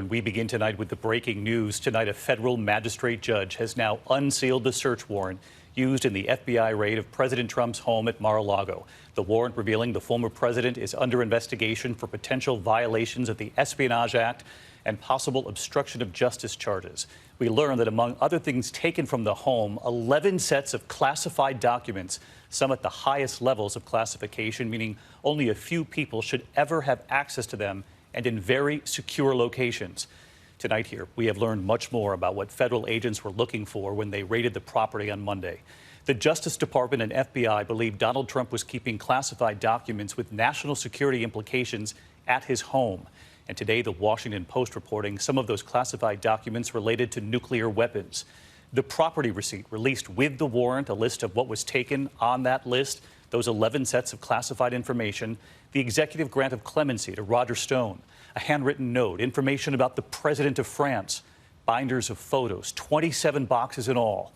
We begin tonight with the breaking news. Tonight, a federal magistrate judge has now unsealed the search warrant used in the FBI raid of President Trump's home at Mar-a-Lago. The warrant revealing the former president is under investigation for potential violations of the Espionage Act and possible obstruction of justice charges. We learned that among other things taken from the home, 11 sets of classified documents, some at the highest levels of classification, meaning only a few people should ever have access to them, and in very secure locations. Tonight here, we have learned much more about what federal agents were looking for when they raided the property on Monday. The Justice Department and FBI believe Donald Trump was keeping classified documents with national security implications at his home. And today, the Washington Post reporting some of those classified documents related to nuclear weapons. The property receipt released with the warrant, a list of what was taken on that list, those 11 sets of classified information, the executive grant of clemency to Roger Stone, a handwritten note, information about the president of France, binders of photos, 27 boxes in all.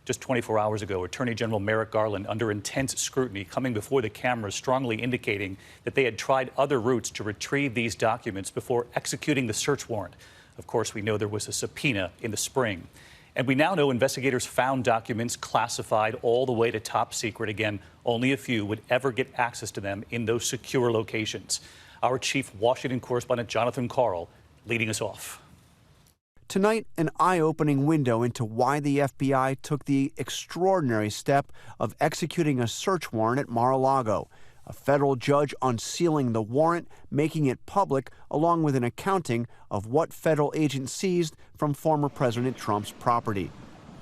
Just 24 hours ago, Attorney General Merrick Garland, under intense scrutiny, coming before the cameras, strongly indicating that they had tried other routes to retrieve these documents before executing the search warrant. Of course, we know there was a subpoena in the spring. And we now know investigators found documents classified all the way to top secret. Again, only a few would ever get access to them in those secure locations. Our chief Washington correspondent, Jonathan Karl, leading us off. Tonight, an eye-opening window into why the FBI took the extraordinary step of executing a search warrant at Mar-a-Lago. A federal judge unsealing the warrant, making it public, along with an accounting of what federal agents seized from former President Trump's property.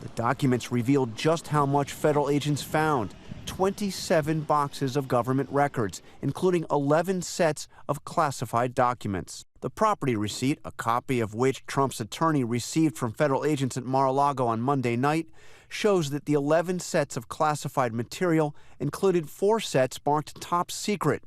The documents revealed just how much federal agents found: 27 boxes of government records, including 11 sets of classified documents. The property receipt, a copy of which Trump's attorney received from federal agents at Mar-a-Lago on Monday night, shows that the 11 sets of classified material included 4 sets marked top secret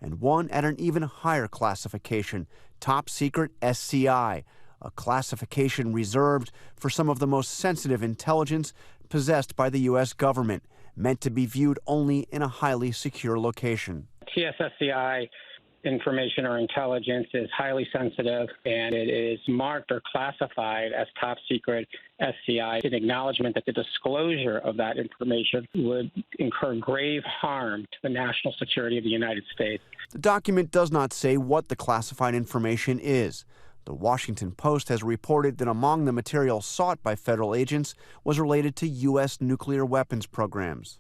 and one at an even higher classification, top secret SCI, a classification reserved for some of the most sensitive intelligence possessed by the U.S. government, meant to be viewed only in a highly secure location. TSSCI information or intelligence is highly sensitive, and it is marked or classified as top secret SCI, an acknowledgement that the disclosure of that information would incur grave harm to the national security of the United States. The document does not say what the classified information is. The Washington Post has reported that among the material sought by federal agents was related to U.S. nuclear weapons programs.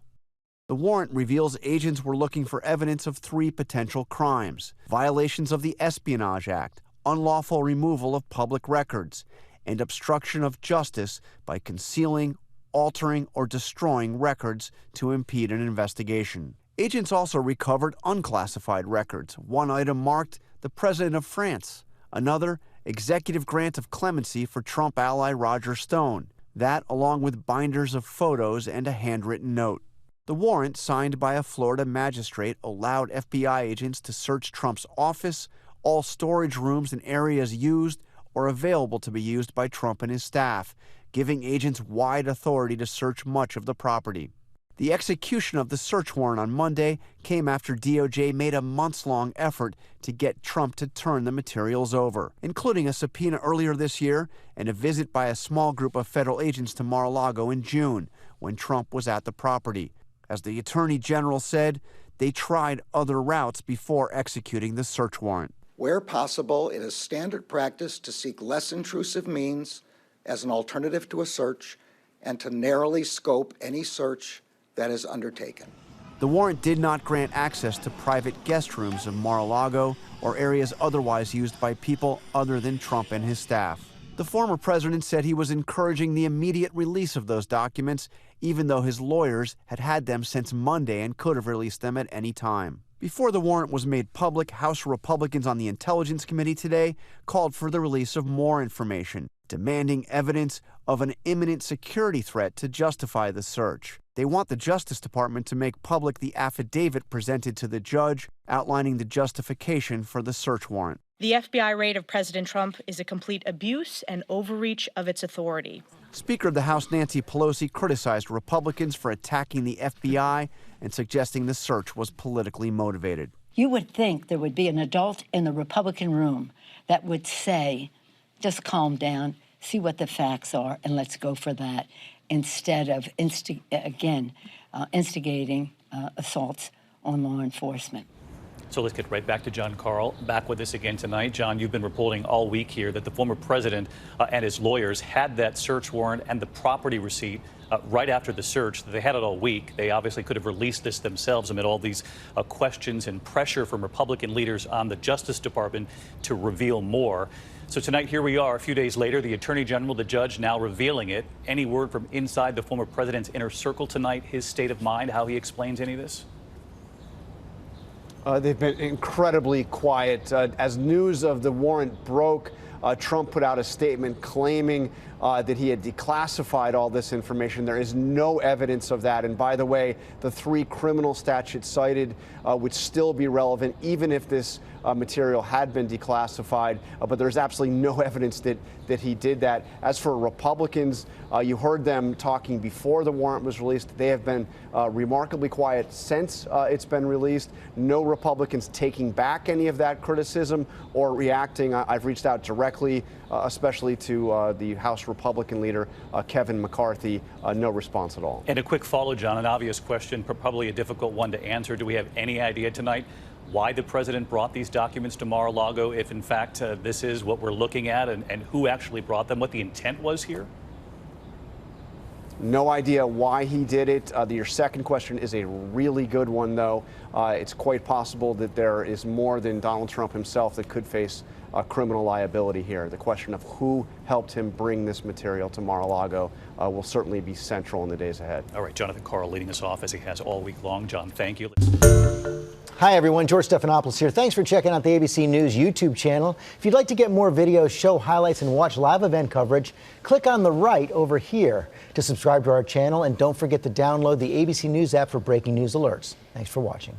The warrant reveals agents were looking for evidence of 3 potential crimes: violations of the Espionage Act, unlawful removal of public records, and obstruction of justice by concealing, altering, or destroying records to impede an investigation. Agents also recovered unclassified records, one item marked the President of France, another executive grant of clemency for Trump ally Roger Stone, that along with binders of photos and a handwritten note. The warrant, signed by a Florida magistrate, allowed FBI agents to search Trump's office, all storage rooms and areas used or available to be used by Trump and his staff, giving agents wide authority to search much of the property. The execution of the search warrant on Monday came after DOJ made a months-long effort to get Trump to turn the materials over, including a subpoena earlier this year and a visit by a small group of federal agents to Mar-a-Lago in June, when Trump was at the property. As the Attorney General said, they tried other routes before executing the search warrant. Where possible, it is standard practice to seek less intrusive means as an alternative to a search and to narrowly scope any search that is undertaken. The warrant did not grant access to private guest rooms of Mar-a-Lago or areas otherwise used by people other than Trump and his staff. The former president said he was encouraging the immediate release of those documents, even though his lawyers had had them since Monday and could have released them at any time. Before the warrant was made public, House Republicans on the Intelligence Committee today called for the release of more information, demanding evidence of an imminent security threat to justify the search. They want the Justice Department to make public the affidavit presented to the judge outlining the justification for the search warrant. The FBI raid of President Trump is a complete abuse and overreach of its authority. Speaker of the House Nancy Pelosi criticized Republicans for attacking the FBI and suggesting the search was politically motivated. You would think there would be an adult in the Republican room that would say just calm down, see what the facts are, and let's go for that instead of instigating assaults on law enforcement. So let's get right back to John Karl, back with us again tonight. John, you've been reporting all week here that the former president and his lawyers had that search warrant and the property receipt right after the search. They had it all week. They obviously could have released this themselves amid all these questions and pressure from Republican leaders on the Justice Department to reveal more. So tonight, here we are, a few days later, the Attorney General, the judge, now revealing it. Any word from inside the former president's inner circle tonight, his state of mind, how he explains any of this? They've been incredibly quiet. As news of the warrant broke, Trump put out a statement claiming that he had declassified all this information. There is no evidence of that. And by the way, the 3 criminal statutes cited would still be relevant, even if this material had been declassified. But there's absolutely no evidence that he did that. As for Republicans, you heard them talking before the warrant was released. They have been remarkably quiet since it's been released. No Republicans taking back any of that criticism or reacting. I've reached out directly, especially to the House Republican leader, Kevin McCarthy. No response at all. And a quick follow, John, an obvious question, probably a difficult one to answer. Do we have any idea tonight why the president brought these documents to Mar-a-Lago, if in fact this is what we're looking at, and who actually brought them, what the intent was here? No idea why he did it. Your second question is a really good one, though. It's quite possible that there is more than Donald Trump himself that could face criminal liability here. The question of who helped him bring this material to Mar-a-Lago will certainly be central in the days ahead. All right, Jonathan Karl leading us off as he has all week long. John, thank you. Hi, everyone. George Stephanopoulos here. Thanks for checking out the ABC News YouTube channel. If you'd like to get more videos, show highlights, and watch live event coverage, click on the right over here to subscribe to our channel. And don't forget to download the ABC News app for breaking news alerts. Thanks for watching.